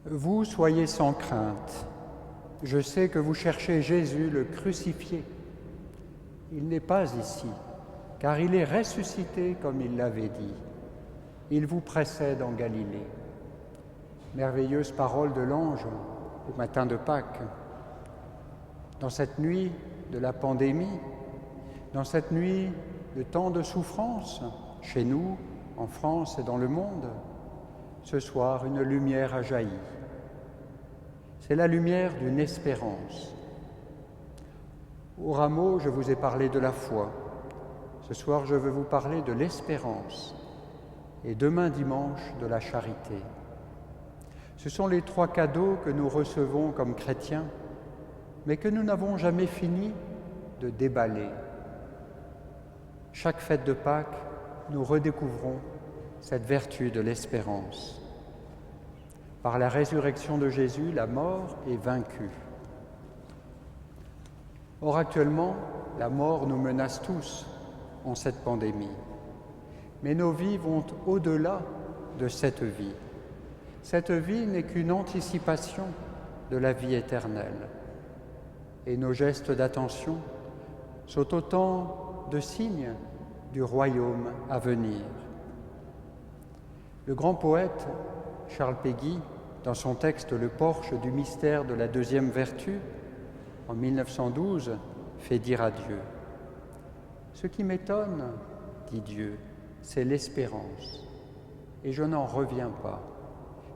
Vous soyez sans crainte. Je sais que vous cherchez Jésus le crucifié. Il n'est pas ici, car il est ressuscité comme il l'avait dit. Il vous précède en Galilée. Merveilleuse parole de l'ange au matin de Pâques. Dans cette nuit de la pandémie, dans cette nuit de tant de souffrances, chez nous, en France et dans le monde, ce soir, une lumière a jailli. C'est la lumière d'une espérance. Au rameau, je vous ai parlé de la foi. Ce soir, je veux vous parler de l'espérance. Et demain dimanche, de la charité. Ce sont les 3 cadeaux que nous recevons comme chrétiens, mais que nous n'avons jamais fini de déballer. Chaque fête de Pâques, nous redécouvrons cette vertu de l'espérance. Par la résurrection de Jésus, la mort est vaincue. Or, actuellement, la mort nous menace tous en cette pandémie. Mais nos vies vont au-delà de cette vie. Cette vie n'est qu'une anticipation de la vie éternelle. Et nos gestes d'attention sont autant de signes du royaume à venir. Le grand poète Charles Péguy, dans son texte « Le porche du mystère de la deuxième vertu », en 1912, fait dire à Dieu « Ce qui m'étonne, dit Dieu, c'est l'espérance, et je n'en reviens pas.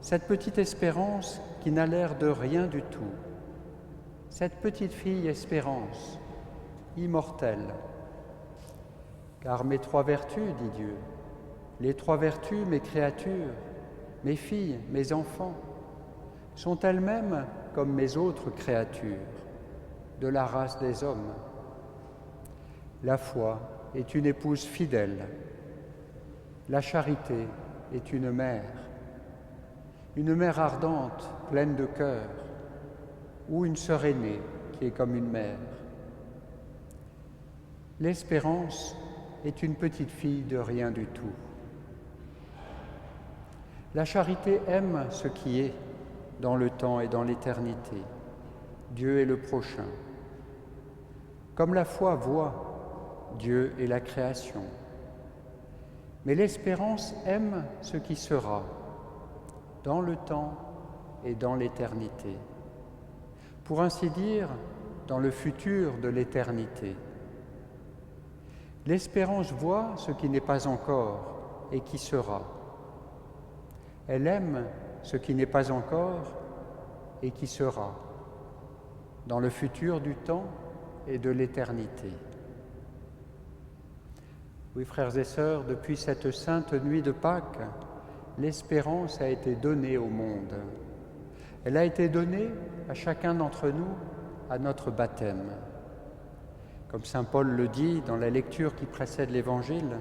Cette petite espérance qui n'a l'air de rien du tout. Cette petite fille espérance, immortelle. Car mes 3 vertus, dit Dieu, les 3 vertus, mes créatures, mes filles, mes enfants, sont elles-mêmes comme mes autres créatures, de la race des hommes. La foi est une épouse fidèle. La charité est une mère ardente, pleine de cœur, ou une sœur aînée qui est comme une mère. L'espérance est une petite fille de rien du tout. La charité aime ce qui est dans le temps et dans l'éternité, Dieu et le prochain. Comme la foi voit Dieu et la création. Mais l'espérance aime ce qui sera, dans le temps et dans l'éternité. Pour ainsi dire, dans le futur de l'éternité. L'espérance voit ce qui n'est pas encore et qui sera. Elle aime ce qui n'est pas encore et qui sera, dans le futur du temps et de l'éternité. Oui, frères et sœurs, depuis cette sainte nuit de Pâques, l'espérance a été donnée au monde. Elle a été donnée à chacun d'entre nous à notre baptême. Comme saint Paul le dit dans la lecture qui précède l'Évangile,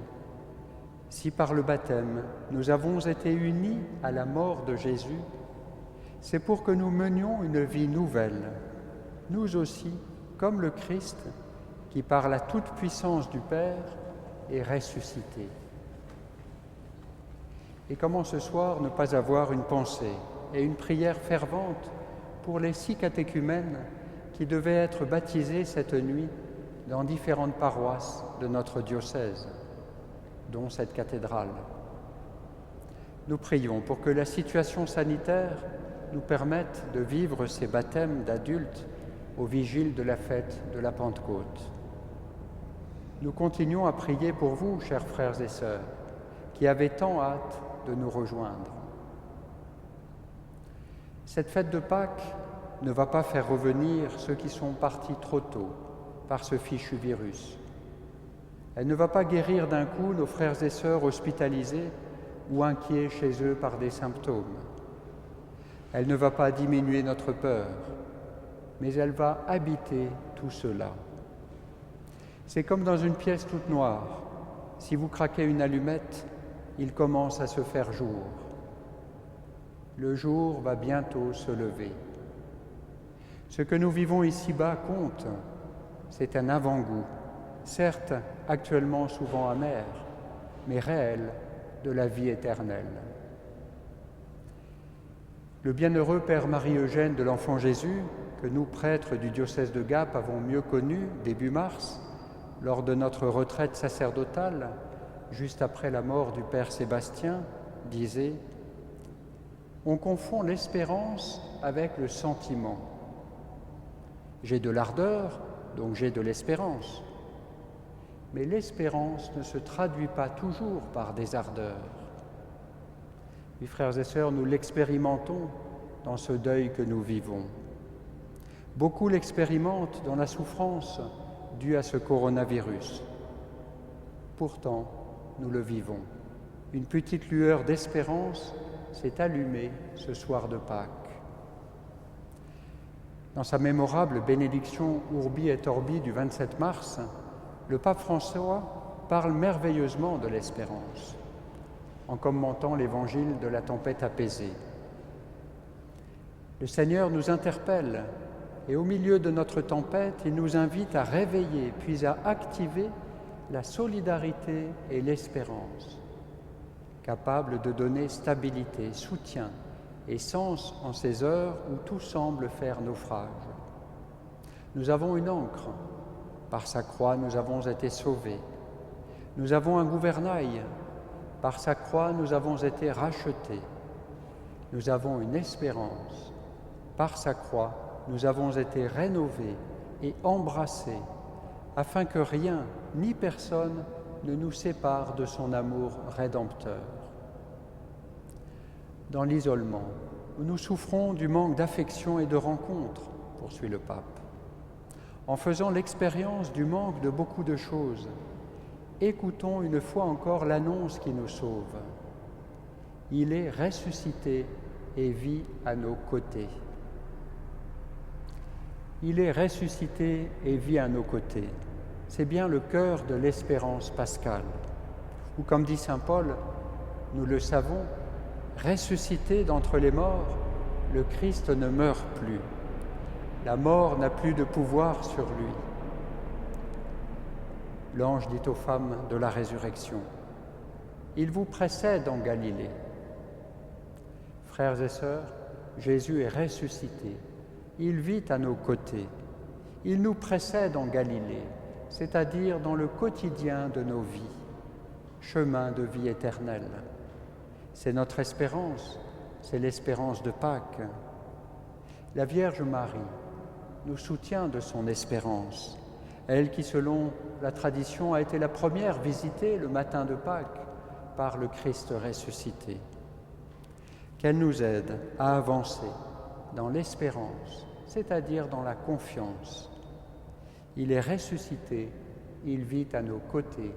si par le baptême nous avons été unis à la mort de Jésus, c'est pour que nous menions une vie nouvelle, nous aussi, comme le Christ, qui par la toute-puissance du Père est ressuscité. Et comment ce soir ne pas avoir une pensée et une prière fervente pour les 6 catéchumènes qui devaient être baptisés cette nuit dans différentes paroisses de notre diocèse, dont cette cathédrale. Nous prions pour que la situation sanitaire nous permette de vivre ces baptêmes d'adultes au vigile de la fête de la Pentecôte. Nous continuons à prier pour vous, chers frères et sœurs, qui avez tant hâte de nous rejoindre. Cette fête de Pâques ne va pas faire revenir ceux qui sont partis trop tôt par ce fichu virus. Elle ne va pas guérir d'un coup nos frères et sœurs hospitalisés ou inquiets chez eux par des symptômes. Elle ne va pas diminuer notre peur, mais elle va habiter tout cela. C'est comme dans une pièce toute noire. Si vous craquez une allumette, il commence à se faire jour. Le jour va bientôt se lever. Ce que nous vivons ici-bas compte, c'est un avant-goût, certes actuellement souvent amer, mais réel, de la vie éternelle. Le bienheureux Père Marie-Eugène de l'Enfant Jésus, que nous, prêtres du diocèse de Gap, avons mieux connu début mars, lors de notre retraite sacerdotale, juste après la mort du Père Sébastien, disait « On confond l'espérance avec le sentiment. J'ai de l'ardeur, donc j'ai de l'espérance. Mais l'espérance ne se traduit pas toujours par des ardeurs. Mes frères et sœurs, nous l'expérimentons dans ce deuil que nous vivons. Beaucoup l'expérimentent dans la souffrance due à ce coronavirus. Pourtant, nous le vivons. Une petite lueur d'espérance s'est allumée ce soir de Pâques. Dans sa mémorable bénédiction Urbi et Orbi du 27 mars, le pape François parle merveilleusement de l'espérance, en commentant l'évangile de la tempête apaisée. Le Seigneur nous interpelle et au milieu de notre tempête, il nous invite à réveiller puis à activer la solidarité et l'espérance, capables de donner stabilité, soutien et sens en ces heures où tout semble faire naufrage. Nous avons une ancre. Par sa croix, nous avons été sauvés. Nous avons un gouvernail. Par sa croix, nous avons été rachetés. Nous avons une espérance. Par sa croix, nous avons été rénovés et embrassés, afin que rien ni personne ne nous sépare de son amour rédempteur. Dans l'isolement, où nous souffrons du manque d'affection et de rencontres, poursuit le pape, en faisant l'expérience du manque de beaucoup de choses, écoutons une fois encore l'annonce qui nous sauve. Il est ressuscité et vit à nos côtés. Il est ressuscité et vit à nos côtés. C'est bien le cœur de l'espérance pascale, où, comme dit saint Paul, nous le savons, ressuscité d'entre les morts, le Christ ne meurt plus. La mort n'a plus de pouvoir sur lui. L'ange dit aux femmes de la résurrection, « Il vous précède en Galilée. » Frères et sœurs, Jésus est ressuscité. Il vit à nos côtés. Il nous précède en Galilée, c'est-à-dire dans le quotidien de nos vies, chemin de vie éternelle. C'est notre espérance, c'est l'espérance de Pâques. La Vierge Marie nous soutient de son espérance, elle qui, selon la tradition, a été la première visitée le matin de Pâques par le Christ ressuscité. Qu'elle nous aide à avancer dans l'espérance, c'est-à-dire dans la confiance. Il est ressuscité, il vit à nos côtés.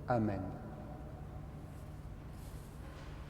Amen.